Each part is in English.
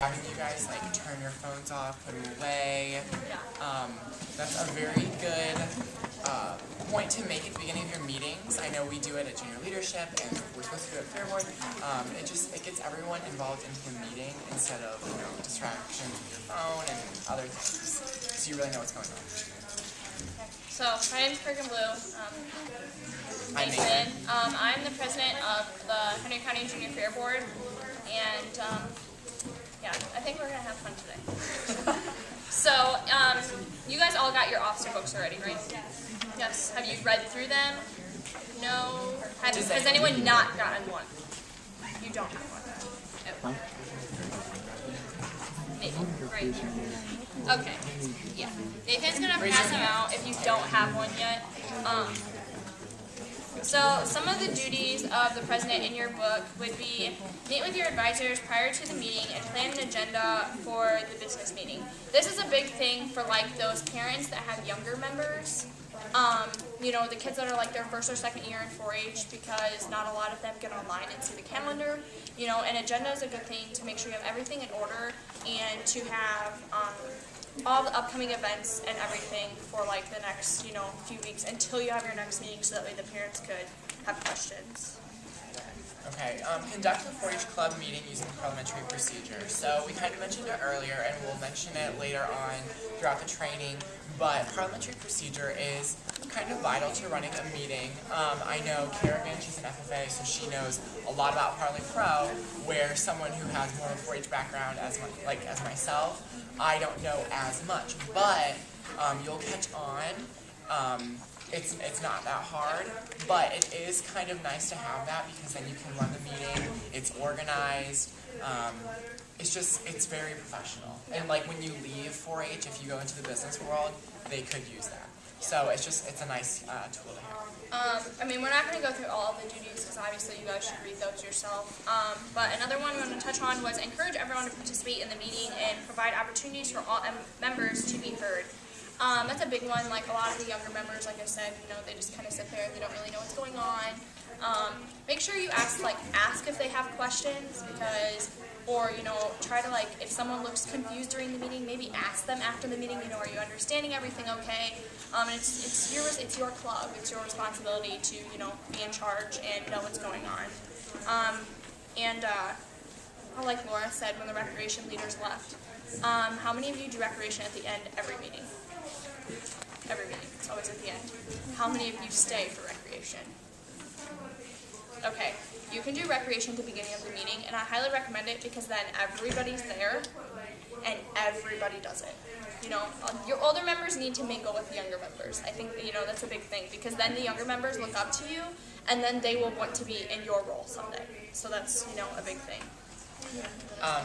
Having you guys like turn your phones off, put them away. That's a very good point to make at the beginning of your meetings. I know we do it at junior leadership, and we're supposed to do it at Fair Board. It gets everyone involved into the meeting instead of distractions with your phone and other things. So you really know what's going on. So my name's Kirk Blue. I'm Nathan. I'm the president of the Henry County Junior Fair Board, and yeah, I think we're gonna have fun today. So you guys all got your officer books already, right? Yes. Have you read through them? No. Has anyone not gotten one? You don't have one. Nathan, right? Okay. Yeah. Nathan's gonna pass them out if you don't have one yet. So some of the duties of the president in your book would be meet with your advisors prior to the meeting and plan an agenda for the business meeting. This is a big thing for like those parents that have younger members. The kids that are like their first or second year in 4-H, because not a lot of them get online and see the calendar. An agenda is a good thing to make sure you have everything in order and to have all the upcoming events and everything for like the next, few weeks until you have your next meeting, so that way the parents could have questions. Okay, conduct the 4-H club meeting using parliamentary procedure. So we kind of mentioned it earlier, and we'll mention it later on throughout the training, but parliamentary procedure is kind of vital to running a meeting. I know Kerrigan, she's an FFA, so she knows a lot about Parley Pro, where someone who has more of a 4-H background as myself, I don't know as much, but you'll catch on. It's not that hard, but it is kind of nice to have that because then you can run the meeting, it's organized, it's very professional. And like when you leave 4-H, if you go into the business world, they could use that. So it's a nice tool to have. We're not going to go through all of the duties because obviously you guys should read those yourself. But another one we want to touch on was encourage everyone to participate in the meeting and provide opportunities for all members to be heard. That's a big one. Like a lot of the younger members, like I said, they just kind of sit there and they don't really know what's going on. Make sure you ask if they have questions, or try to if someone looks confused during the meeting, maybe ask them after the meeting. Are you understanding everything okay? It's your club. It's your responsibility to be in charge and know what's going on. Like Laura said, when the recreation leaders left, how many of you do recreation at the end every meeting? Every meeting. It's always at the end. How many of you stay for recreation? Okay. You can do recreation at the beginning of the meeting, and I highly recommend it because then everybody's there and everybody does it. Your older members need to mingle with the younger members. I think, that's a big thing because then the younger members look up to you and then they will want to be in your role someday. So that's, a big thing.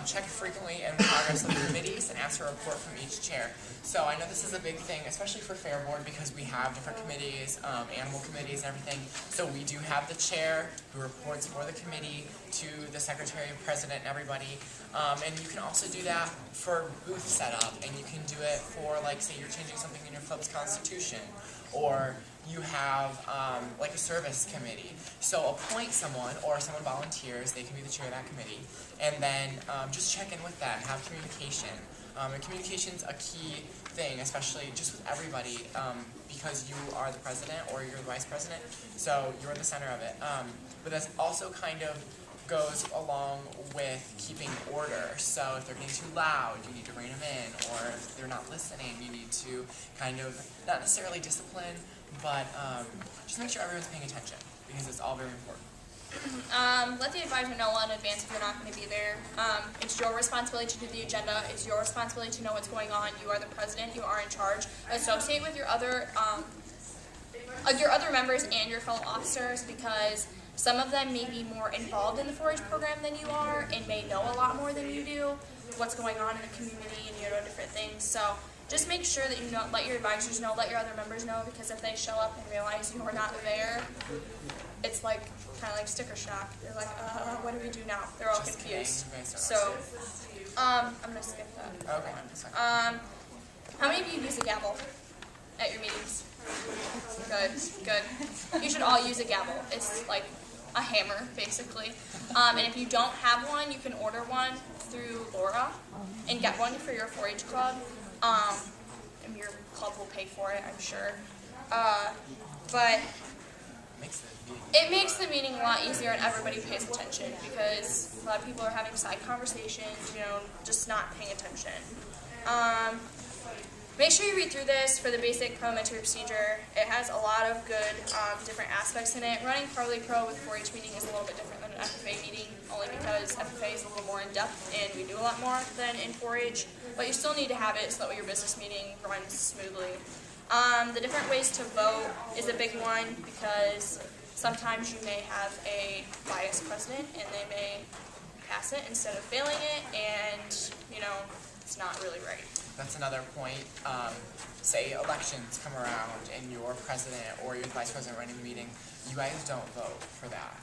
Check frequently in progress of the committees and ask for a report from each chair. So I know this is a big thing, especially for Fair Board, because we have different committees, animal committees and everything. So we do have the chair who reports for the committee to the secretary, president, and everybody. And you can also do that for booth setup, and you can do it for, say you're changing something in your club's constitution, or you have a service committee. So appoint someone, or someone volunteers, they can be the chair of that committee, and then just check in with them, have communication. And communication's a key thing, especially just with everybody, because you are the president or you're the vice president, so you're the center of it. But that also kind of goes along with keeping order. So if they're getting too loud, you need to rein them in, or if they're not listening, you need to kind of, not necessarily discipline, but just make sure everyone's paying attention, because it's all very important. Let the advisor know well in advance if you're not going to be there. It's your responsibility to do the agenda. It's your responsibility to know what's going on. You are the president. You are in charge. Associate with your other members and your fellow officers, because some of them may be more involved in the 4-H program than you are and may know a lot more than you do, what's going on in the community and different things. So just make sure that let your advisors know, let your other members know, because if they show up and realize you are not there, it's kind of like sticker shock. They're like, what do we do now? They're all Just confused. kidding. So, I'm going to skip that. Okay. How many of you use a gavel at your meetings? Good. You should all use a gavel. It's a hammer, basically. And if you don't have one, you can order one through Laura and get one for your 4-H club. And your club will pay for it, I'm sure. But it makes the meeting a lot easier and everybody pays attention because a lot of people are having side conversations, just not paying attention. Make sure you read through this for the basic parliamentary procedure. It has a lot of good different aspects in it. Running Parley Pro with 4-H meeting is a little bit different than an FFA meeting, only because FFA is a little more in-depth and we do a lot more than in 4-H, but you still need to have it so that way your business meeting runs smoothly. The different ways to vote is a big one because sometimes you may have a biased president and they may pass it instead of failing it, and it's not really right. That's another point. Say elections come around and your president or your vice president running the meeting, you guys don't vote for that.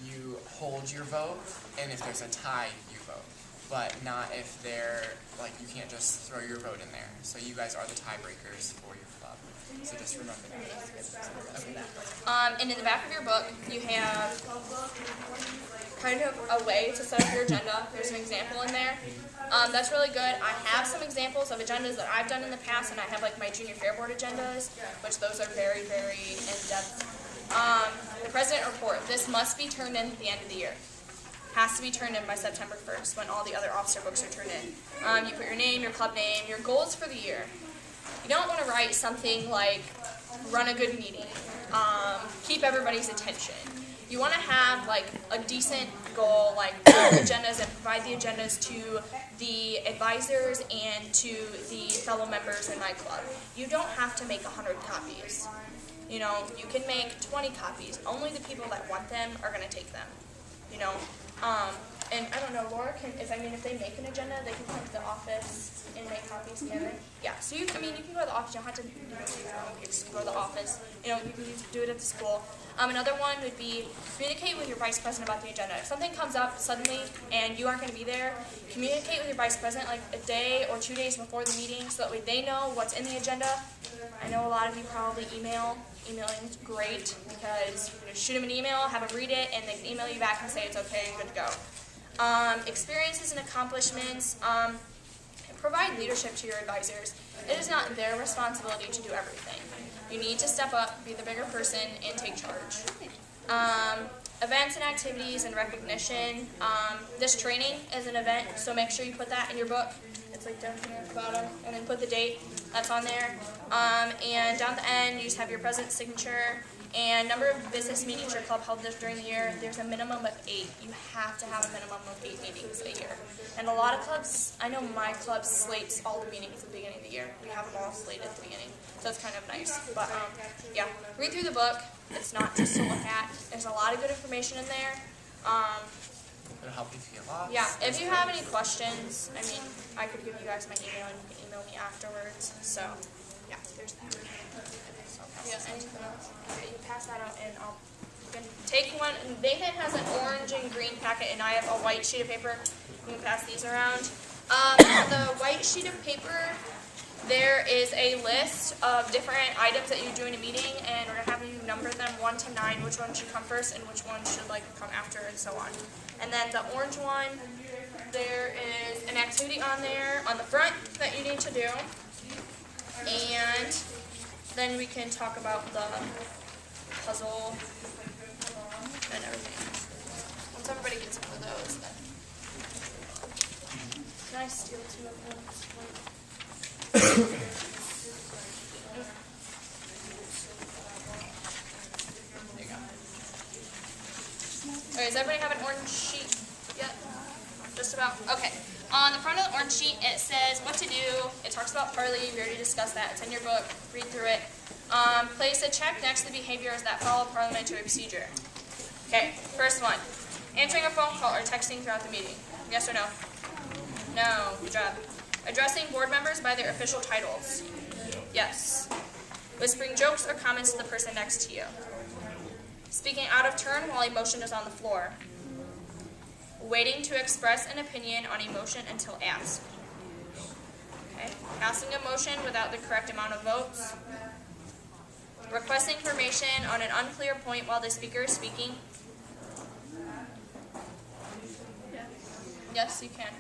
You hold your vote, and if there's a tie, you vote. But not if they're, you can't just throw your vote in there. So you guys are the tiebreakers for your club. So just remember that. Okay. And in the back of your book, you have kind of a way to set up your agenda. There's an example in there. That's really good. I have some examples of agendas that I've done in the past, and I have my junior fair board agendas, which those are very, very in-depth. The president report. This must be turned in at the end of the year. Has to be turned in by September 1st when all the other officer books are turned in. You put your name, your club name, your goals for the year. You don't want to write something like run a good meeting, keep everybody's attention. You want to have a decent goal, agendas, and provide the agendas to the advisors and to the fellow members in my club. You don't have to make 100 copies. You can make 20 copies. Only the people that want them are going to take them. And I don't know, Laura if they make an agenda, they can come to the office and make copies together. Yeah, so you can go to the office, you don't have to leave your own page, go to the office. You can do it at the school. Another one would be communicate with your vice president about the agenda. If something comes up suddenly and you aren't going to be there, communicate with your vice president a day or 2 days before the meeting so that way they know what's in the agenda. I know a lot of you probably email. Emailing is great because shoot them an email, have them read it, and they can email you back and say it's okay and good to go. Experiences and accomplishments. Provide leadership to your advisors. It is not their responsibility to do everything. You need to step up, be the bigger person, and take charge. Events and activities and recognition. This training is an event, so make sure you put that in your book. It's down here at the bottom, and then put the date that's on there. And down at the end, you just have your president's signature and number of business meetings your club held during the year. There's a minimum of 8. You have to have a minimum of 8 meetings a year. And a lot of clubs, I know my club slates all the meetings at the beginning of the year. We have them all slated at the beginning, so it's kind of nice. But yeah, read through the book. It's not just to look at. There's a lot of good information in there. It'll help you feel lost. Yeah, if you have any questions, I could give you guys my email and you can email me afterwards. So, yeah, there's that. Yeah, anything else? Okay, you pass that out and you can take one. Nathan has an orange and green packet and I have a white sheet of paper. You can pass these around. The white sheet of paper, there is a list of different items that you do in a meeting, and we're going to have you number them 1 to 9, which one should come first and which one should come after, and so on. And then the orange one, there is an activity on there on the front that you need to do, and then we can talk about the puzzle and everything. Once everybody gets one of those, then. Can I steal 2 of those? There you go. Okay, does everybody have an orange sheet yet? Just about? Okay. On the front of the orange sheet, it says what to do. It talks about Parley. We already discussed that. It's in your book. Read through it. Place a check next to the behaviors that follow parliamentary procedure. Okay, first one. Answering a phone call or texting throughout the meeting. Yes or no? No. Good job. Addressing board members by their official titles. Yes. Whispering jokes or comments to the person next to you. Speaking out of turn while a motion is on the floor. Waiting to express an opinion on a motion until asked. Okay. Passing a motion without the correct amount of votes. Requesting information on an unclear point while the speaker is speaking. Yes, you can.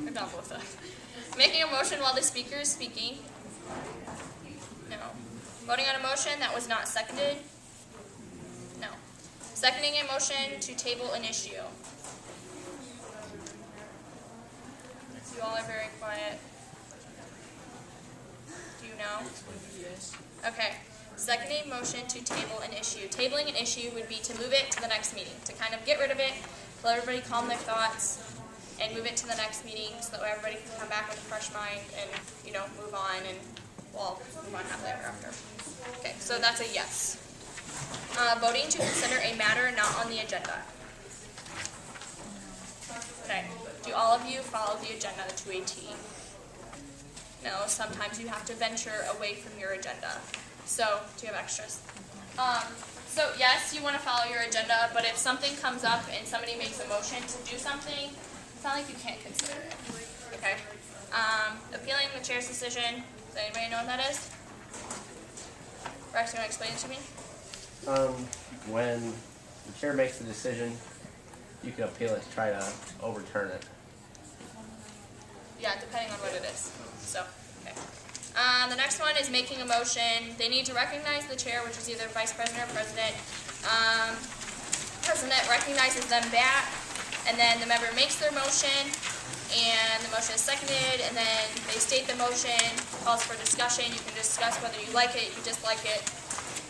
You're done with that. Making a motion while the speaker is speaking. No. Voting on a motion that was not seconded. No. Seconding a motion to table an issue. You all are very quiet. Do you know? Okay. Seconding motion to table an issue. Tabling an issue would be to move it to the next meeting, to kind of get rid of it, let everybody calm their thoughts, and move it to the next meeting so that everybody can come back with a fresh mind and, move on, and we'll move on happily ever after. Okay, so that's a yes. Voting to consider a matter not on the agenda. Okay, do all of you follow the agenda to a T? No, sometimes you have to venture away from your agenda. So, do you have extras? So yes, you want to follow your agenda, but if something comes up and somebody makes a motion to do something, it's not like you can't consider it. Okay? Appealing the chair's decision. Does anybody know what that is? Rex, you want to explain it to me? When the chair makes a decision, you can appeal it to try to overturn it. Yeah, depending on what it is. So, okay. The next one is making a motion. They need to recognize the chair, which is either vice president or president. President recognizes them back, and then the member makes their motion, and the motion is seconded, and then they state the motion, calls for discussion. You can discuss whether you like it, you dislike it,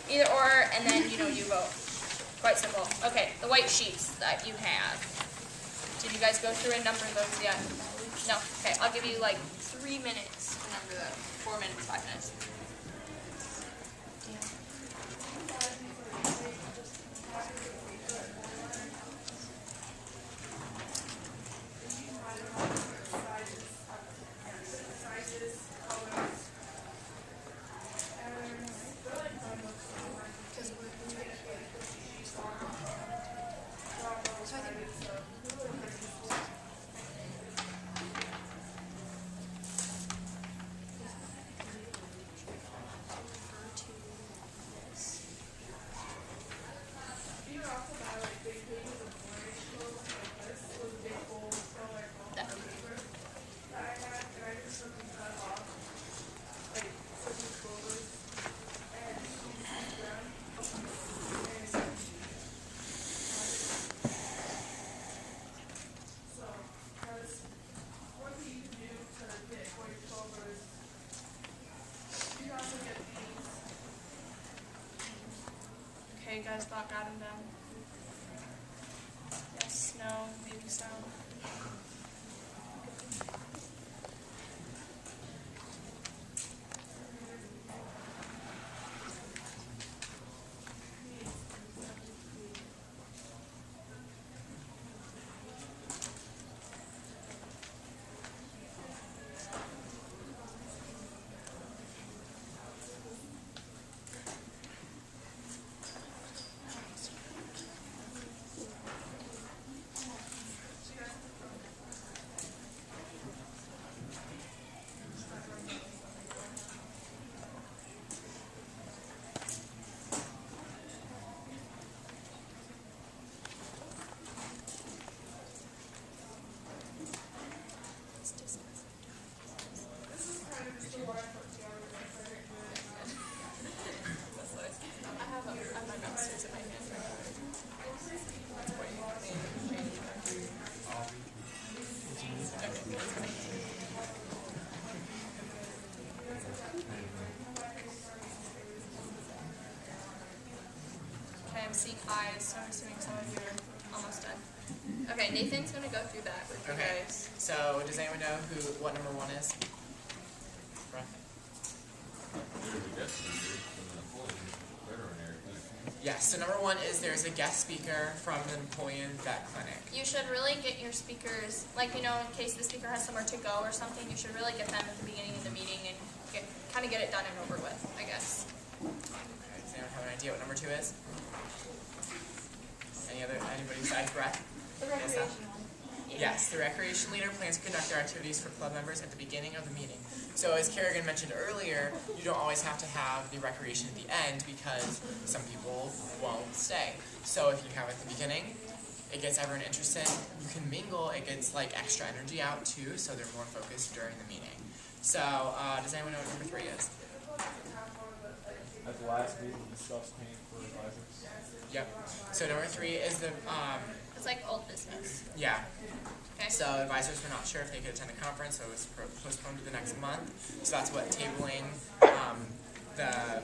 either or, and then, you vote. Quite simple. Okay, the white sheets that you have. Did you guys go through and number those yet? No? Okay, I'll give you like 3 minutes to number them. 4 minutes, 5 minutes. Okay, you guys got them down? Yes, no, maybe so. I'm seeing eyes, so I'm assuming some of you are almost done. Okay, Nathan's going to go through that with you Okay. guys. So, does anyone know what number 1 is? Yes, so number 1 is there's a guest speaker from an employee in vet clinic. You should really get your speakers, in case the speaker has somewhere to go or something, you should really get them at the beginning of the meeting and kind of get it done and over with, I guess. Okay, does anyone have an idea what number 2 is? Anybody besides Brett? The recreation one. Yes, the recreation leader plans to conduct their activities for club members at the beginning of the meeting. So as Kerrigan mentioned earlier, you don't always have to have the recreation at the end because some people won't stay. So if you have it at the beginning, it gets everyone interested. You can mingle, it gets like extra energy out too, so they're more focused during the meeting. So, does anyone know what number 3 is? At the last meeting, we discussed paying for advisors. Yep. So number 3 is the, It's like old business. yeah. Okay. So advisors were not sure if they could attend the conference, so it was postponed to the next month. So that's what tabling the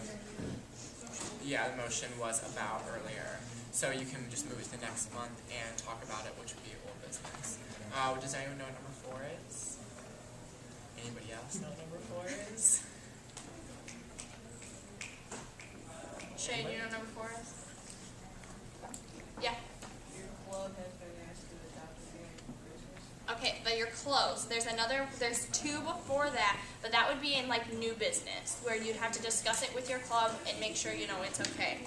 motion was about earlier. So you can just move it to the next month and talk about it, which would be old business. Does anyone know what number 4 is? Anybody else know what number 4 is? Shay, do you know number 4 is? Yeah. Your club has been asked to adopt a game for Christmas. Okay, but you're close. There's 2 before that, but that would be in like new business, where you'd have to discuss it with your club and make sure you know it's okay.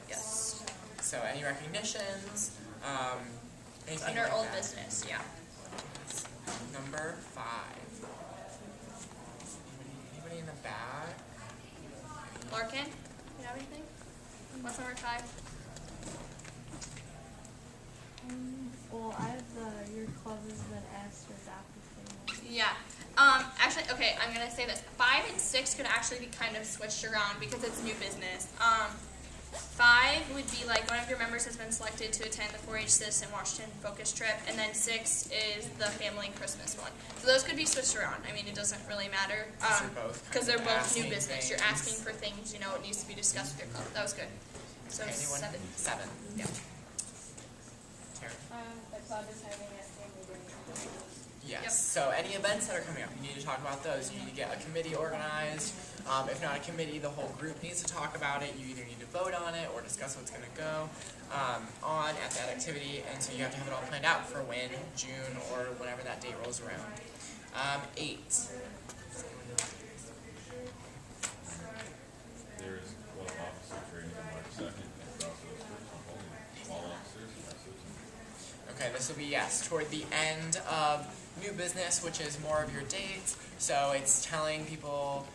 Yes. So any recognitions? Anything Under like old that? business, yeah. Number 5. Anybody in the back? Larkin, you have anything? What's number 5? Well, I have your club has been asked to adopt a family. Yeah. Actually, okay, I'm gonna say this. 5 and 6 could actually be kind of switched around because it's new business. 5 would be like one of your members has been selected to attend the 4-H Citizen Washington focus trip, and then 6 is the family Christmas one. So those could be switched around. I mean, it doesn't really matter because they're both new business. You're asking for things, you know, it needs to be discussed with your club. That was good. So Okay, anyone? 7. 7. Yeah. Terry? The club is having a family dinner. Yes. Yep. So any events that are coming up, you need to talk about those. You need to get a committee organized. If not a committee, the whole group needs to talk about it. You either need to vote on it or discuss what's going to go on at that activity. And so you have to have it all planned out for when, June, or whenever that date rolls around. 8. There is club officer training on March 2nd, and also small officers and officers. Okay, this will be, yes, toward the end of new business, which is more of your dates. So it's telling people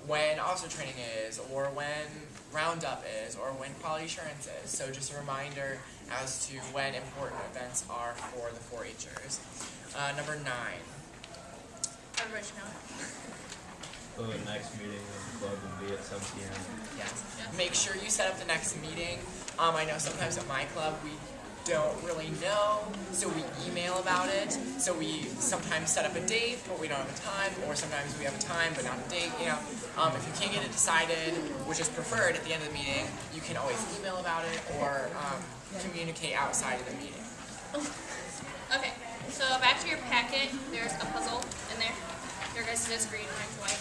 when officer training is, or when roundup is, or when quality assurance is. So just a reminder as to when important events are for the 4-Hers. Number 9. Everybody should know it. So the next meeting of the club will be at 7 p.m. Yes. Make sure you set up the next meeting. I know sometimes at my club we don't really know, so we email about it. So we sometimes set up a date, but we don't have a time, or sometimes we have a time but not a date. You know, if you can't get it decided, which is preferred at the end of the meeting, you can always email about it or communicate outside of the meeting. Okay, so back to your packet, there's a puzzle in there. Your guys' is green, mine's white.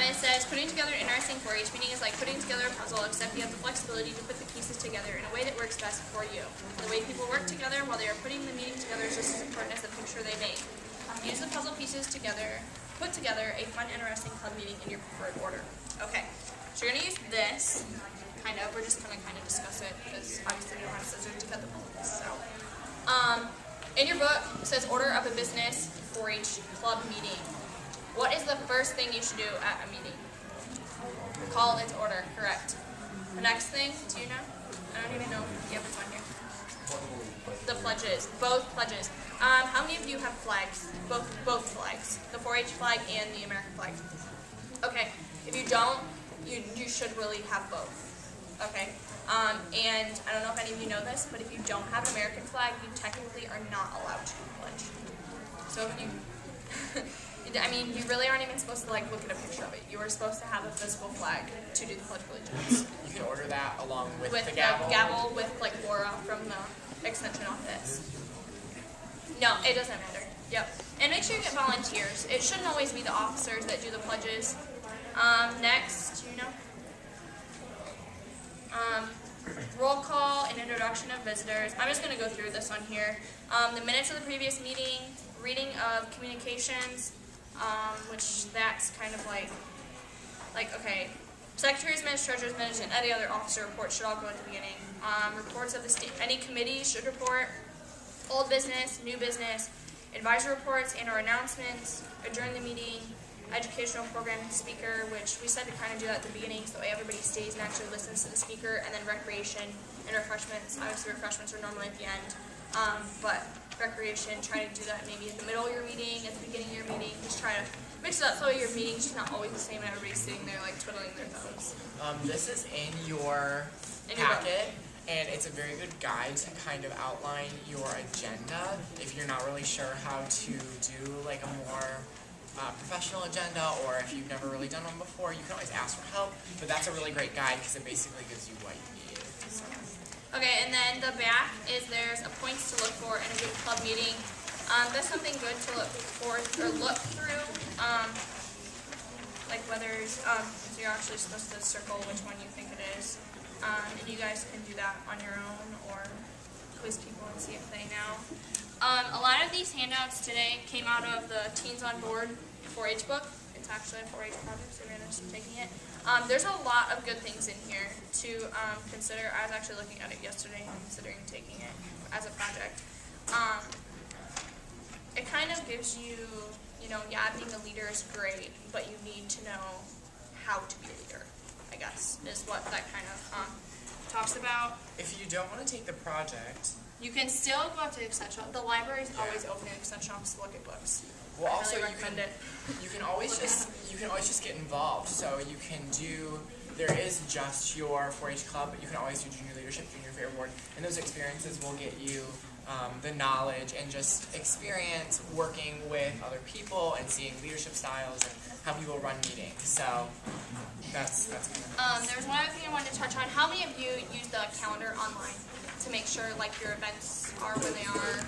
It says, putting together an interesting 4-H meeting is like putting together a puzzle, except you have the flexibility to put the pieces together in a way that works best for you. The way people work together while they are putting the meeting together is just as important as the picture they make. Use the puzzle pieces together, put together a fun, interesting club meeting in your preferred order. Okay, so you're going to use this, kind of. We're just going to kind of discuss it, because obviously we don't have scissors to cut the puzzles, so. In your book, it says order of a business 4-H club meeting. What is the first thing you should do at a meeting? Call its order, correct. The next thing, do you know? I don't even know if you have this on here. The pledges, both pledges. How many of you have flags? Both flags, the 4-H flag and the American flag. Okay, if you don't, you should really have both. Okay, and I don't know if any of you know this, but if you don't have an American flag, you technically are not allowed to pledge. So if you, I mean, you really aren't even supposed to like look at a picture of it. You are supposed to have a physical flag to do the Pledge of Allegiance. You can order that along with With the gavel. with like Laura from the extension office. No, it doesn't matter. Yep. And make sure you get volunteers. It shouldn't always be the officers that do the pledges. Next, you know. Roll call and introduction of visitors. I'm just going to go through this on here. The minutes of the previous meeting, reading of communications, which that's kind of like okay, secretary's minutes, treasurer's minutes, and any other officer reports should all go at the beginning. Reports of the state, any committee should report. Old business, new business, advisor reports and or announcements, adjourn the meeting, educational program speaker, which we said to kind of do that at the beginning so everybody stays and actually listens to the speaker, and then recreation and refreshments. Obviously refreshments are normally at the end, but recreation, try to do that maybe in the middle of your meeting, at the beginning of your meeting. Just try to mix it up so your meeting's just not always the same and everybody's sitting there like twiddling their thumbs. This is in your In your book. packet, and it's a very good guide to kind of outline your agenda. If you're not really sure how to do like a more professional agenda, or if you've never really done one before, you can always ask for help. But that's a really great guide because it basically gives you what you need. So. Okay, and then the back is there's a points to look for in a good club meeting. That's something good to look for or look through. Like whether so you're actually supposed to circle which one you think it is. And you guys can do that on your own or quiz people and see if they know. A lot of these handouts today came out of the Teens on Board 4-H book. It's actually a 4-H project, so you're going to be taking it. There's a lot of good things in here to consider. I was actually looking at it yesterday and considering taking it as a project. It kind of gives you, yeah, being a leader is great, but you need to know how to be a leader, I guess, is what that kind of talks about. If you don't want to take the project, You can still go up to the extension. The library is always open in extension office to look at books. well, I also really you can recommend it. you can always just get involved. So you can do. There is just your 4-H club, but you can always do junior leadership, junior fair board, and those experiences will get you the knowledge and just experience working with other people and seeing leadership styles and how people run meetings. So that's kind of There was one other thing I wanted to touch on. How many of you use the calendar online to make sure like your events are where they are?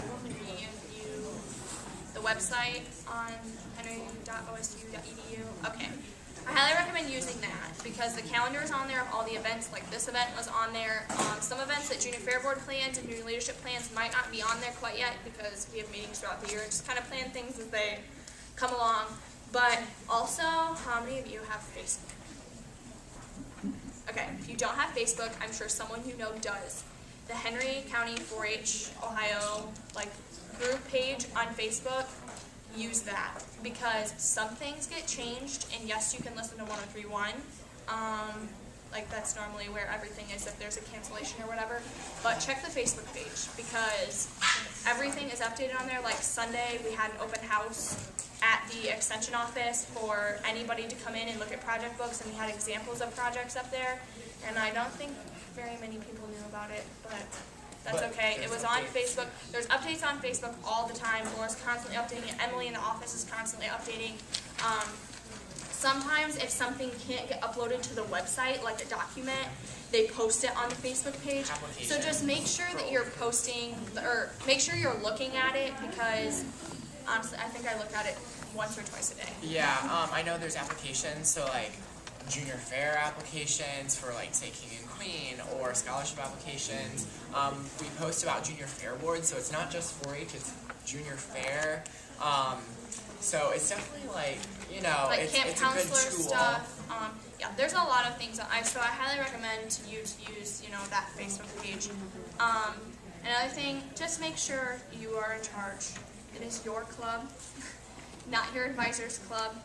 The website on henry.osu.edu. Okay. I highly recommend using that because the calendar is on there of all the events. Like this event was on there. Some events that Junior Fair Board plans and Junior Leadership plans might not be on there quite yet because we have meetings throughout the year and just kind of plan things as they come along. But also, how many of you have Facebook? Okay, if you don't have Facebook, I'm sure someone you know does. The Henry County 4-H Ohio group page on Facebook, use that because some things get changed, and yes, you can listen to 103.1. That's normally where everything is if there's a cancellation or whatever. But check the Facebook page because everything is updated on there. Like Sunday, we had an open house at the extension office for anybody to come in and look at project books, and we had examples of projects up there. And I don't think very many people knew about it, but that's okay. It was on Facebook. There's updates on Facebook all the time. Laura's constantly updating it. Emily in the office is constantly updating. Sometimes if something can't get uploaded to the website, like a document, they post it on the Facebook page. So just make sure that you're posting, or make sure you're looking at it because honestly, I think I look at it once or twice a day. Yeah, I know there's applications, so junior fair applications for say King and Queen, or scholarship applications. We post about junior fair boards, so it's not just 4-H, it's junior fair. So it's definitely it's camp a good counselor tool. stuff. Yeah, there's a lot of things. So I highly recommend you to use that Facebook page. Another thing, just make sure you are in charge. It is your club, not your advisor's club.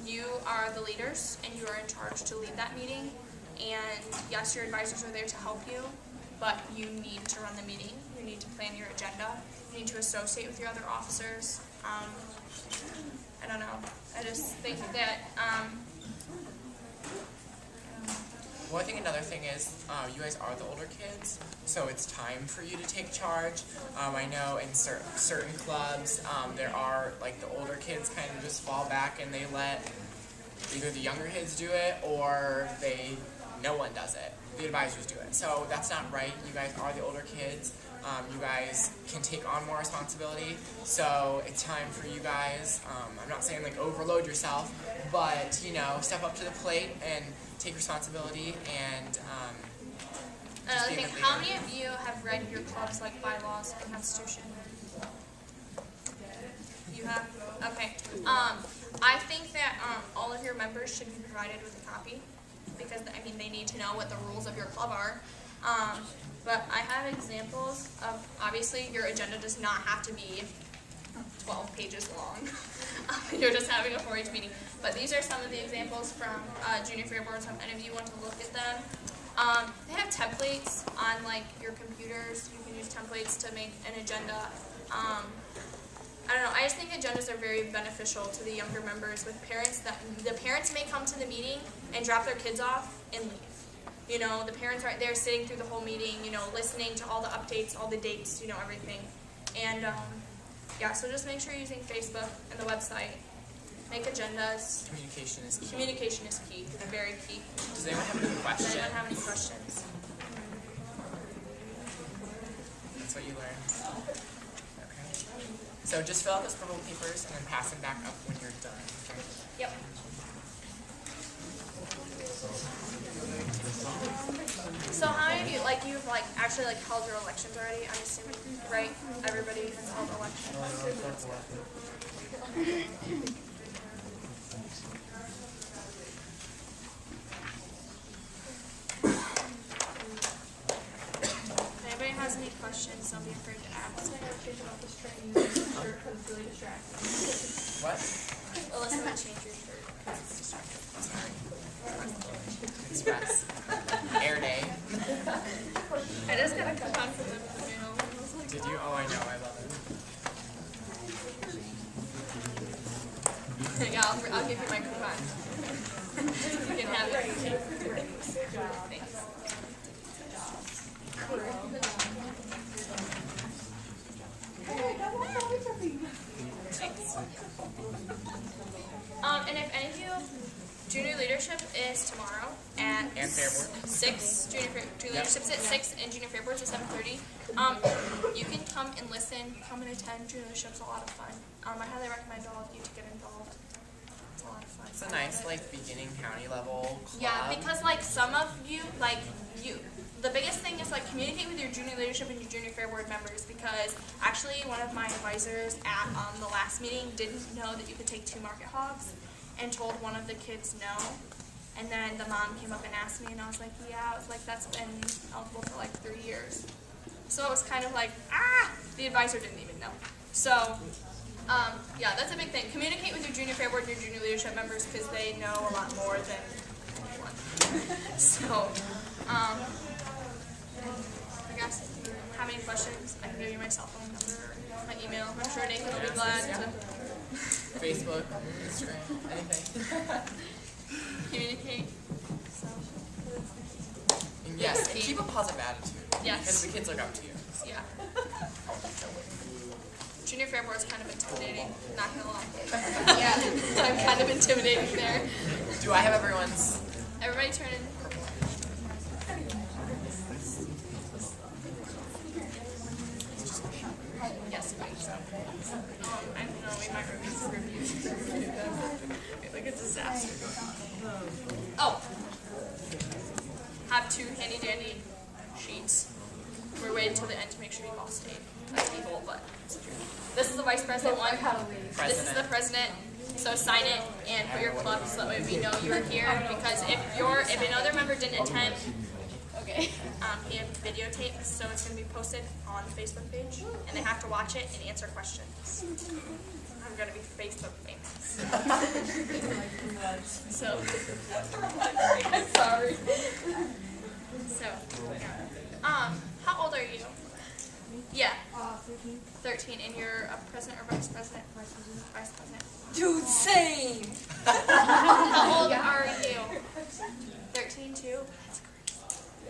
You are the leaders, and you are in charge to lead that meeting. And yes, your advisors are there to help you, but you need to run the meeting. You need to plan your agenda. You need to associate with your other officers. I don't know. I just think that. Well, I think another thing is you guys are the older kids, so it's time for you to take charge. I know in certain clubs there are the older kids kind of just fall back and they let either the younger kids do it or no one does it. The advisors do it. So that's not right. You guys are the older kids. You guys can take on more responsibility. So it's time for you guys. I'm not saying overload yourself, but step up to the plate and take responsibility and. Another thing, how many of you have read your club's bylaws and constitution? You have? Okay. I think that all of your members should be provided with a copy because they need to know what the rules of your club are. But I have examples of, obviously your agenda does not have to be 12 pages long. You're just having a 4-H meeting. But these are some of the examples from Junior Fair Board, so if any of you want to look at them. They have templates on like your computers. You can use templates to make an agenda. I don't know, I just think agendas are very beneficial to the younger members with parents that the parents may come to the meeting and drop their kids off and leave. You know, the parents aren't there sitting through the whole meeting, you know, listening to all the updates, all the dates, you know, everything. And yeah, so just make sure you're using Facebook and the website. Make agendas. Communication is key. Communication is key. It's very key. Does anyone have any Does questions? anyone have any questions? That's what you learned. Okay. So just fill out those purple papers and then pass them back up when you're done. Okay? Yep. So how many of you, like, you've like actually like held your elections already? I'm assuming, right? Everybody has held elections. If anybody has any questions, don't be afraid to ask. What? Alyssa would change your shirt. Sorry. Express. Air day. I just got a coupon from them in the mail. I was like, Did you? Oh, I know. I love it. yeah, I'll give you my coupon. You can have it. Thanks. And if any of you, junior leadership is tomorrow at And Fair Board. 6. Junior leadership's at 6 and junior fair board's at 7:30. You can come and listen, come and attend. Junior leadership's a lot of fun. I highly recommend all of you to get involved. It's a lot of fun. It's a nice, like, beginning county level club. Yeah, because like some of you, like you, the biggest thing is like communicate with your junior leadership and your junior fair board members, because actually one of my advisors at the last meeting didn't know that you could take 2 market hogs and told one of the kids no. And then the mom came up and asked me and I was like, yeah, I was like, that's been eligible for like 3 years. So it was kind of like, the advisor didn't even know. So yeah, that's a big thing. Communicate with your junior fair board and your junior leadership members because they know a lot more than anyone. So, I guess, have any questions? I can give you my cell phone number, my email. I'm sure Nathan will be glad to Facebook, Instagram, anything. communicate. So, And yes, and keep a positive attitude. Yes. Because the kids look up to you. yeah. Junior fair board is kind of intimidating, not gonna lie. Yeah, I'm kind of intimidating there. Do I have everyone's? Everybody turn in. Yes, please. I don't know, we might review some reviews. Like a disaster. Oh. Have 2 handy dandy sheets. We're waiting until the end to make sure you all stayed. That's evil, but this is the vice president one. This is the president. So sign it and put your club so that way we know you are here. Because if another member didn't attend, okay, he had videotaped, so it's going to be posted on the Facebook page, and they have to watch it and answer questions. I'm going to be Facebook famous. So, I'm sorry. So, how old are you? Yeah. 13, and you're a president or vice president? Vice president. Dude, same! How old are you? 13 too?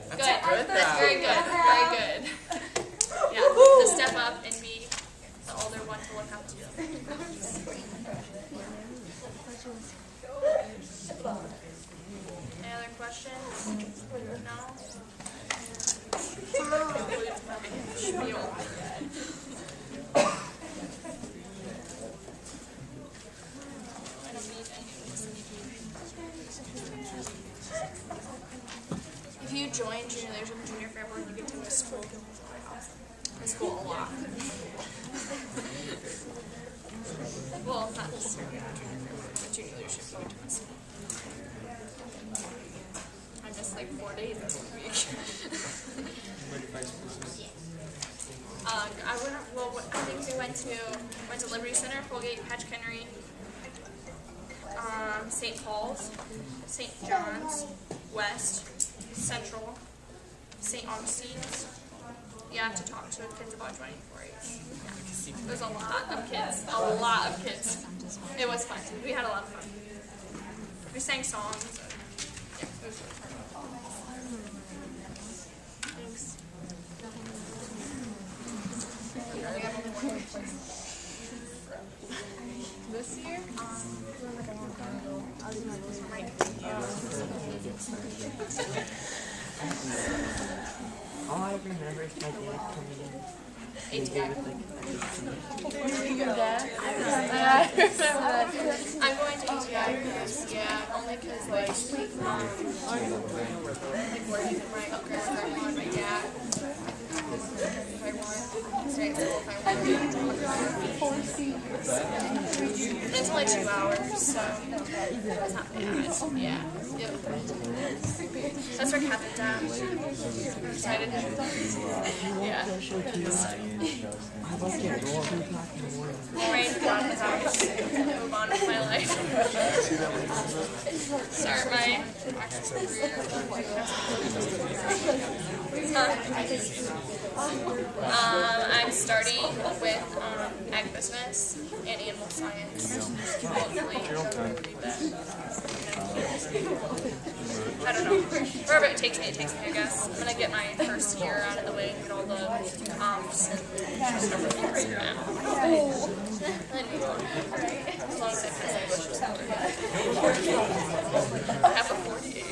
That's Good. good That's though. very good. Very good. Yeah, to step up and be the older one to look up to. Any other questions? No? Spiel. I don't need any of this. If you join junior leadership and junior fair board, you get to go to school. To school a lot. Well, not necessarily junior fair board, but junior leadership you get to go to school. I miss like 4 days this week. what things we went to Liberty Center, Colgate, Patrick Henry, St. Paul's, St. John's, West, Central, St. Augustine's. You have to talk to kids about joining 4-H. Yeah. There's a lot of kids. A lot of kids. It was fun. We had a lot of fun. We sang songs. Yeah, it was really fun. Thanks. This year? All I remember is my dad coming in. I'm going to ATI, yeah, only because, like, where you can write upgrades if I want, but yeah. If I want, stay at school if I want. It's only 2 hours, so it's not bad. Yeah. Yep. That's where Catherine's at. I'm excited. Yeah. I love getting 2 o'clock in the morning. Ready to go out of his house and move on with my life. Start my actual career. I'm starting with Ag Business and Animal Science. Hopefully. I don't know. Wherever it takes me, I guess. I'm gonna get my first year out of the way, get all the comps and stuff right now. As long as I pass my butcher's salary. I have a 48.